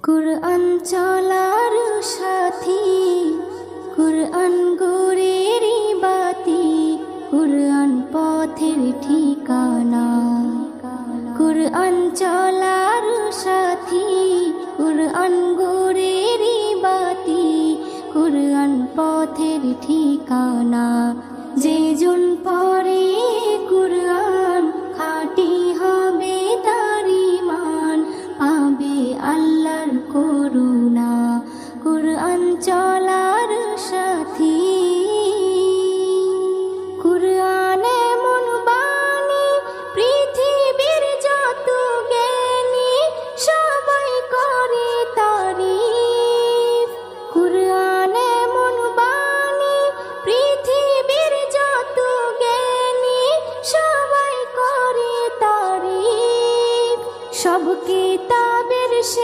কুরআন চলার সাথী, কুরআন গোরের বাতি, কুরআন পথের ঠিকানা। কুরআন চলার সাথী, কুরআন গোরের বাতি, কুরআন পথের ঠিকানা। যে জন পড়ে কুরআন খাঁটি হবে তার ঈমান, পাবে আল্লাহর করুণা। কুরআন চলার